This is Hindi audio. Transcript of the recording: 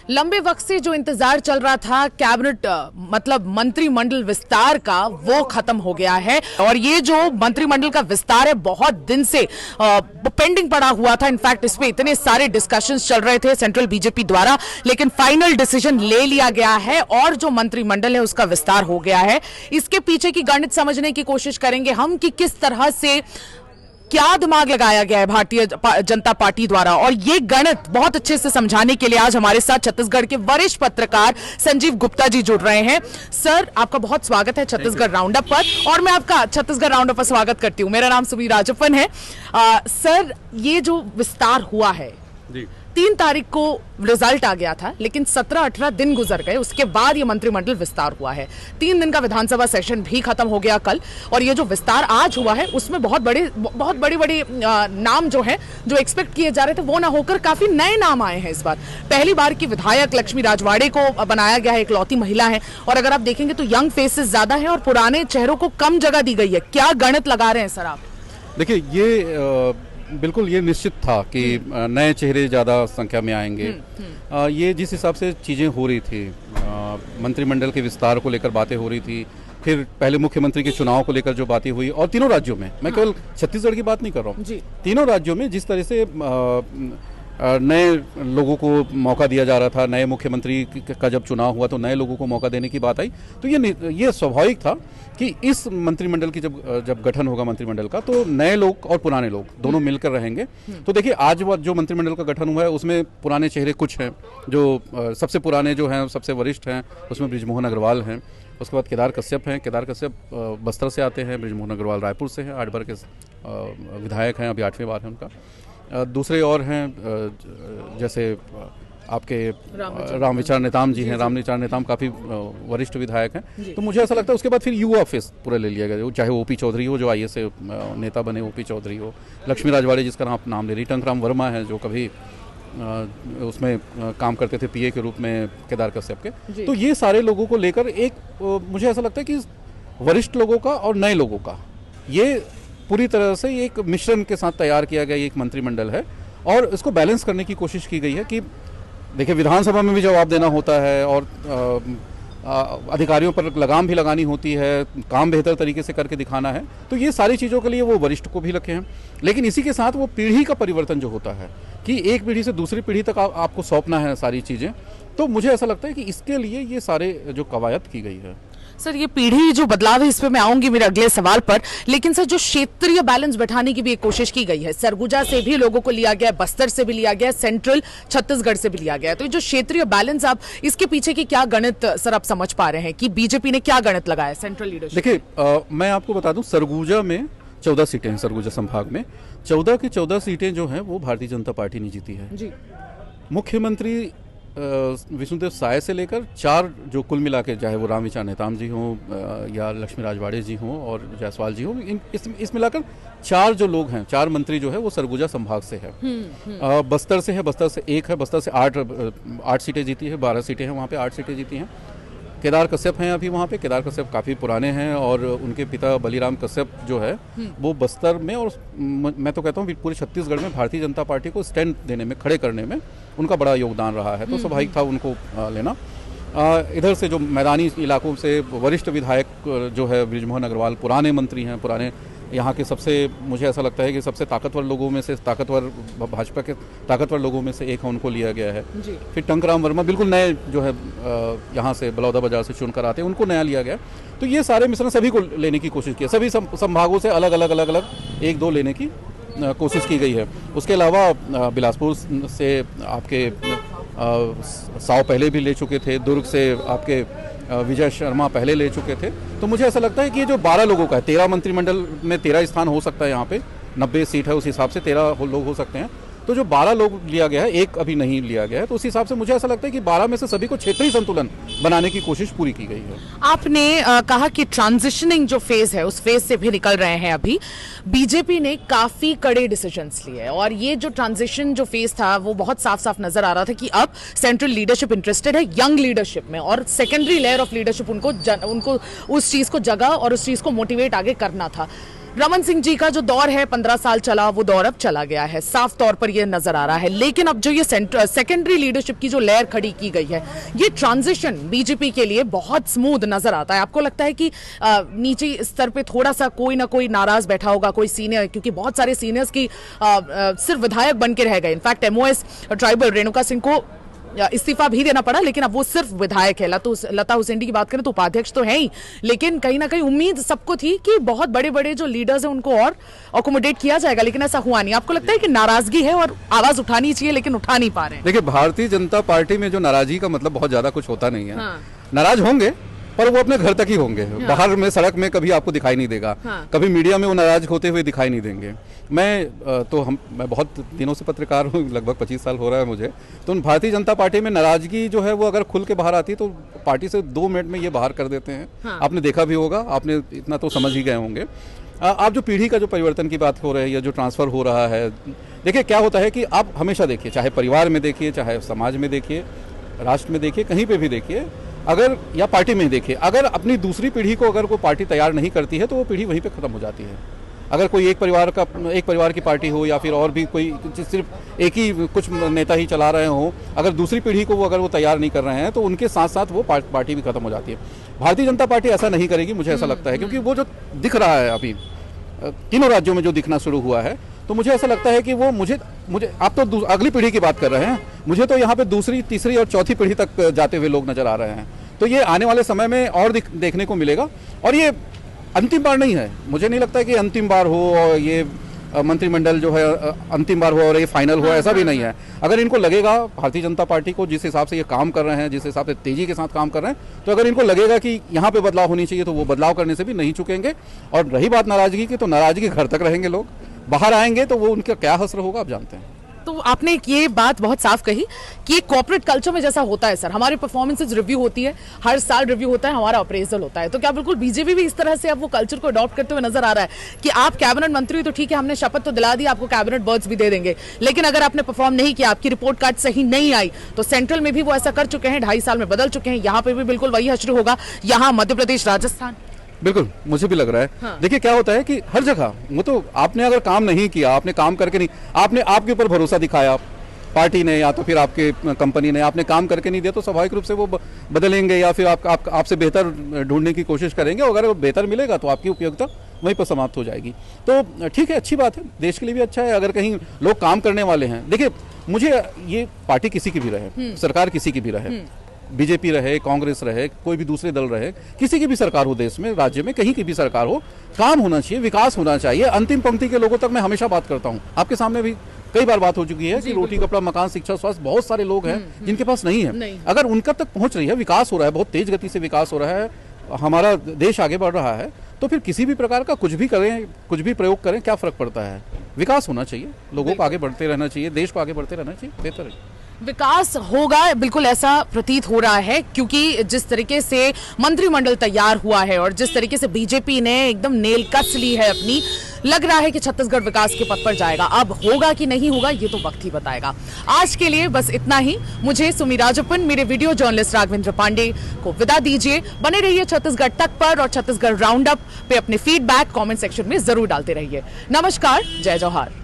लंबे वक्त से जो इंतजार चल रहा था कैबिनेट मतलब मंत्रिमंडल विस्तार का, वो खत्म हो गया है। और ये जो मंत्रिमंडल का विस्तार है बहुत दिन से पेंडिंग पड़ा हुआ था। इनफैक्ट इसमें इतने सारे डिस्कशंस चल रहे थे सेंट्रल बीजेपी द्वारा, लेकिन फाइनल डिसीजन ले लिया गया है और जो मंत्रिमंडल है उसका विस्तार हो गया है। इसके पीछे की गणित समझने की कोशिश करेंगे हम कि किस तरह से क्या दिमाग लगाया गया है भारतीय जनता पार्टी द्वारा। और ये गणित बहुत अच्छे से समझाने के लिए आज हमारे साथ छत्तीसगढ़ के वरिष्ठ पत्रकार संजीव गुप्ता जी जुड़ रहे हैं। सर, आपका बहुत स्वागत है छत्तीसगढ़ राउंडअप पर, और मैं आपका छत्तीसगढ़ राउंडअप पर स्वागत करती हूं। मेरा नाम सुबीर राजप्पन है। सर, ये जो विस्तार हुआ है जी, 3 तारीख को रिजल्ट आ गया था, लेकिन 17-18 दिन गुजर गए, उसके बाद ये मंत्रिमंडल विस्तार हुआ है। 3 दिन का विधानसभा सेशन भी खत्म हो गया कल, और ये जो विस्तार आज हुआ है उसमें बहुत बड़े नाम जो है, जो एक्सपेक्ट किए जा रहे थे वो ना होकर काफी नए नाम आए हैं इस बार। पहली बार की विधायक लक्ष्मी राजवाड़े को बनाया गया है, इकलौती महिला है। और अगर आप देखेंगे तो यंग फेसेस ज्यादा है और पुराने चेहरों को कम जगह दी गई है। क्या गणित लगा रहे हैं सर आप? देखिए, ये बिल्कुल ये निश्चित था कि नए चेहरे ज़्यादा संख्या में आएंगे। ये जिस हिसाब से चीज़ें हो रही थी, मंत्रिमंडल के विस्तार को लेकर बातें हो रही थी, फिर पहले मुख्यमंत्री के चुनाव को लेकर जो बातें हुई, और तीनों राज्यों में, मैं केवल छत्तीसगढ़ की बात नहीं कर रहा हूँ, तीनों राज्यों में जिस तरह से नए लोगों को मौका दिया जा रहा था, नए मुख्यमंत्री का जब चुनाव हुआ तो नए लोगों को मौका देने की बात आई, तो ये स्वाभाविक था कि इस मंत्रिमंडल की जब गठन होगा मंत्रिमंडल का, तो नए लोग और पुराने लोग दोनों मिलकर रहेंगे। तो देखिए, आज जो मंत्रिमंडल का गठन हुआ है उसमें पुराने चेहरे कुछ हैं, जो सबसे पुराने जो हैं, सबसे वरिष्ठ हैं, उसमें बृजमोहन अग्रवाल हैं। उसके बाद केदार कश्यप हैं। केदार कश्यप बस्तर से आते हैं, बृजमोहन अग्रवाल रायपुर से हैं, 8 बार के विधायक हैं, अभी 8वीं बार है उनका। दूसरे और हैं, जैसे आपके रामविचार नेताम जी हैं। रामविचार नेताम काफ़ी वरिष्ठ विधायक हैं। तो मुझे ऐसा लगता है उसके बाद फिर युवा फेस पूरा ले लिया गया, चाहे ओपी चौधरी हो, जो IAS से नेता बने, ओपी चौधरी हो, लक्ष्मी राजवाड़े जिसका नाम ले रही, टंकराम वर्मा है जो कभी उसमें काम करते थे PA के रूप में केदार कश्यप के। तो ये सारे लोगों को लेकर एक मुझे ऐसा लगता है कि वरिष्ठ लोगों का और नए लोगों का ये पूरी तरह से एक मिश्रण के साथ तैयार किया गया एक मंत्रिमंडल है। और इसको बैलेंस करने की कोशिश की गई है कि देखिए, विधानसभा में भी जवाब देना होता है और अधिकारियों पर लगाम भी लगानी होती है, काम बेहतर तरीके से करके दिखाना है। तो ये सारी चीज़ों के लिए वो वरिष्ठ को भी रखे हैं, लेकिन इसी के साथ वो पीढ़ी का परिवर्तन जो होता है कि एक पीढ़ी से दूसरी पीढ़ी तक आपको सौंपना है सारी चीज़ें। तो मुझे ऐसा लगता है कि इसके लिए ये सारे जो कवायद की गई है। सर, ये पीढ़ी जो बदलाव है इस पे मैं आऊंगी मेरे अगले सवाल पर, लेकिन सर जो क्षेत्रीय बैलेंस बैठाने की भी एक कोशिश की गई है, सरगुजा से भी लोगों को लिया गया, बस्तर से भी लिया गया, सेंट्रल छत्तीसगढ़ से भी लिया गया। तो ये जो क्षेत्रीय बैलेंस, आप इसके पीछे की क्या गणित सर आप समझ पा रहे हैं कि बीजेपी ने क्या गणित लगाया सेंट्रल लीडरशिप? देखिए, मैं आपको बता दूं, सरगुजा में 14 सीटें हैं। सरगुजा संभाग में 14 की 14 सीटें जो हैं वो भारतीय जनता पार्टी ने जीती है जी। मुख्यमंत्री विष्णुदेव साय से लेकर 4 जो कुल मिला के, चाहे वो रामविचार नेताम जी हों या लक्ष्मी राजवाड़े जी हों और जायसवाल जी हों, इस मिलाकर 4 जो लोग हैं, 4 मंत्री जो है वो सरगुजा संभाग से है। बस्तर से है, बस्तर से 1 है, बस्तर से 8 सीटें जीती है, 12 सीटें हैं वहाँ पे, 8 सीटें जीती हैं। केदार कश्यप हैं अभी वहाँ पे। केदार कश्यप काफ़ी पुराने हैं और उनके पिता बलीराम कश्यप जो है वो बस्तर में, और मैं तो कहता हूँ पूरे छत्तीसगढ़ में भारतीय जनता पार्टी को स्टैंड देने में, खड़े करने में उनका बड़ा योगदान रहा है। तो स्वाभाविक था उनको लेना। इधर से जो मैदानी इलाकों से वरिष्ठ विधायक जो है बृजमोहन अग्रवाल, पुराने मंत्री हैं, पुराने यहाँ के सबसे, मुझे ऐसा लगता है कि सबसे ताकतवर लोगों में से, भाजपा के ताकतवर लोगों में से एक है, उनको लिया गया है। फिर टंकराम वर्मा बिल्कुल नए जो है यहाँ से बलौदा बाजार से चुनकर आते हैं, उनको नया लिया गया। तो ये सारे मिश्रण सभी को लेने की कोशिश की है, सभी संभागों से अलग अलग 1-2 लेने की कोशिश की गई है। उसके अलावा बिलासपुर से आपके साव पहले भी ले चुके थे, दुर्ग से आपके विजय शर्मा पहले ले चुके थे। तो मुझे ऐसा लगता है कि ये जो 12 लोगों का है, 13 मंत्रिमंडल में 13 स्थान हो सकता है, यहाँ पे 90 सीट है, उस हिसाब से 13 लोग हो सकते हैं। तो जो 12 लोग लिया गया है, 1 अभी नहीं लिया गया है, तो उस हिसाब से मुझे ऐसा लगता है कि 12 में से सभी को क्षेत्रीय संतुलन बनाने की कोशिश पूरी की गई है। आपने कहा कि ट्रांजिशनिंग जो फेज है उस फेज से भी निकल रहे हैं। अभी बीजेपी ने काफी कड़े डिसीजंस लिए हैं, और ये जो ट्रांजिशन जो फेज था वो बहुत साफ साफ नजर आ रहा था कि अब सेंट्रल लीडरशिप इंटरेस्टेड है यंग लीडरशिप में, और सेकेंडरी लेयर ऑफ लीडरशिप उनको उस चीज को जगा और उस चीज को मोटिवेट आगे करना था। रमन सिंह जी का जो दौर है 15 साल चला, वो दौर अब चला गया है, साफ तौर पर ये नजर आ रहा है। लेकिन अब जो ये सेकेंडरी लीडरशिप की जो लेयर खड़ी की गई है, ये ट्रांजिशन बीजेपी के लिए बहुत स्मूथ नजर आता है। आपको लगता है कि नीचे स्तर पे थोड़ा सा कोई ना कोई नाराज बैठा होगा, कोई सीनियर, क्योंकि बहुत सारे सीनियर्स की सिर्फ विधायक बन के रह गए। In fact MOS tribal Renuka Singh को इस्तीफा भी देना पड़ा, लेकिन अब वो सिर्फ विधायक है। लता हुसैन की बात करें तो उपाध्यक्ष तो है ही, लेकिन कहीं ना कहीं उम्मीद सबको थी कि बहुत बड़े बड़े जो लीडर्स हैं उनको और अकोमोडेट किया जाएगा, लेकिन ऐसा हुआ नहीं। आपको लगता है कि नाराजगी है और आवाज उठानी चाहिए लेकिन उठा नहीं पा रहे हैं? देखिए, भारतीय जनता पार्टी में जो नाराजगी का मतलब बहुत ज्यादा कुछ होता नहीं है। हाँ। नाराज होंगे पर वो अपने घर तक ही होंगे। हाँ। बाहर में सड़क में कभी आपको दिखाई नहीं देगा। हाँ। कभी मीडिया में वो नाराज होते हुए दिखाई नहीं देंगे। मैं बहुत दिनों से पत्रकार हूँ, लगभग 25 साल हो रहा है मुझे। तो भारतीय जनता पार्टी में नाराजगी जो है वो अगर खुल के बाहर आती है तो पार्टी से 2 मिनट में ये बाहर कर देते हैं। हाँ। आपने देखा भी होगा, आपने इतना तो समझ ही गए होंगे। आप जो पीढ़ी का जो परिवर्तन की बात हो रही है, जो ट्रांसफर हो रहा है, देखिए क्या होता है कि आप हमेशा देखिए, चाहे परिवार में देखिए, चाहे समाज में देखिए, राष्ट्र में देखिए, कहीं पे भी देखिए, अगर या पार्टी में देखिए, अगर अपनी दूसरी पीढ़ी को अगर कोई पार्टी तैयार नहीं करती है तो वो पीढ़ी वहीं पे खत्म हो जाती है। अगर कोई एक परिवार की पार्टी हो या फिर और भी कोई सिर्फ एक ही कुछ नेता ही चला रहे हो, अगर दूसरी पीढ़ी को अगर वो तैयार नहीं कर रहे हैं तो उनके साथ साथ वो पार्टी भी खत्म हो जाती है। भारतीय जनता पार्टी ऐसा नहीं करेगी, मुझे ऐसा लगता है, क्योंकि वो जो दिख रहा है अभी तीनों राज्यों में जो दिखना शुरू हुआ है, तो मुझे ऐसा लगता है कि वो मुझे आप तो अगली पीढ़ी की बात कर रहे हैं, मुझे तो यहाँ पे दूसरी, तीसरी और चौथी पीढ़ी तक जाते हुए लोग नजर आ रहे हैं। तो ये आने वाले समय में और देखने को मिलेगा, और ये अंतिम बार नहीं है। मुझे नहीं लगता कि अंतिम बार हो और ये मंत्रिमंडल जो है अंतिम बार हो और ये फाइनल हो, ऐसा भी नहीं है। अगर इनको लगेगा, भारतीय जनता पार्टी को जिस हिसाब से ये काम कर रहे हैं, जिस हिसाब से तेजी के साथ काम कर रहे हैं, तो अगर इनको लगेगा कि यहाँ पे बदलाव होनी चाहिए तो वो बदलाव करने से भी नहीं चुकेंगे। और रही बात नाराजगी की, तो नाराजगी घर तक रहेंगे लोग, बाहर आएंगे तो वो उनका क्या असर होगा आप जानते हैं। तो आपने ये बात बहुत साफ कही कि कॉर्पोरेट कल्चर में जैसा होता है सर, हमारे परफॉर्मेंसेज रिव्यू होती है, हर साल रिव्यू होता है, हमारा अप्रेजल होता है। तो क्या बिल्कुल बीजेपी भी इस तरह से अब वो कल्चर को अडॉप्ट करते हुए नजर आ रहा है कि आप कैबिनेट मंत्री तो ठीक है, हमने शपथ तो दिला दी, आपको कैबिनेट बर्ड्स भी दे देंगे, लेकिन अगर आपने परफॉर्म नहीं किया, आपकी रिपोर्ट कार्ड सही नहीं आई, तो सेंट्रल में भी वो ऐसा कर चुके हैं, 2.5 साल में बदल चुके हैं, यहाँ पे भी बिल्कुल वही हश्र होगा, यहाँ मध्य प्रदेश, राजस्थान। बिल्कुल, मुझे भी लग रहा है। हाँ। देखिए क्या होता है कि हर जगह वो तो आपने अगर काम नहीं किया, आपने काम करके नहीं, आपने आपके ऊपर भरोसा दिखाया पार्टी ने या तो फिर आपके कंपनी ने, आपने काम करके नहीं दिया, तो स्वाभाविक रूप से वो बदलेंगे या फिर आपसे बेहतर ढूंढने की कोशिश करेंगे। अगर वो बेहतर मिलेगा तो आपकी उपयोगिता वहीं पर समाप्त हो जाएगी। तो ठीक है, अच्छी बात है, देश के लिए भी अच्छा है अगर कहीं लोग काम करने वाले हैं। देखिए, मुझे ये पार्टी किसी की भी रहे, सरकार किसी की भी रहे, बीजेपी रहे, कांग्रेस रहे, कोई भी दूसरे दल रहे, किसी की भी सरकार हो देश में, राज्य में, कहीं की भी सरकार हो, काम होना चाहिए, विकास होना चाहिए। अंतिम पंक्ति के लोगों तक मैं हमेशा बात करता हूँ, आपके सामने भी कई बार बात हो चुकी है कि रोटी कपड़ा मकान शिक्षा स्वास्थ्य बहुत सारे लोग हैं जिनके पास नहीं है। अगर उनका तक पहुंच रही है, विकास हो रहा है, बहुत तेज गति से विकास हो रहा है, हमारा देश आगे बढ़ रहा है, तो फिर किसी भी प्रकार का कुछ भी करें, कुछ भी प्रयोग करें, क्या फर्क पड़ता है? विकास होना चाहिए, लोगों को आगे बढ़ते रहना चाहिए, देश को आगे बढ़ते रहना चाहिए, बेहतर है। विकास होगा, बिल्कुल ऐसा प्रतीत हो रहा है, क्योंकि जिस तरीके से मंत्रिमंडल तैयार हुआ है और जिस तरीके से बीजेपी ने एकदम नेल कस ली है अपनी, लग रहा है कि छत्तीसगढ़ विकास के पथ पर जाएगा। अब होगा कि नहीं होगा ये तो वक्त ही बताएगा। आज के लिए बस इतना ही। मुझे सुमी राजप्पन, मेरे वीडियो जर्नलिस्ट राघवेंद्र पांडे को विदा दीजिए। बने रहिए छत्तीसगढ़ तक पर और छत्तीसगढ़ राउंड अप पे अपने फीडबैक कमेंट सेक्शन में जरूर डालते रहिए। नमस्कार, जय जौहार।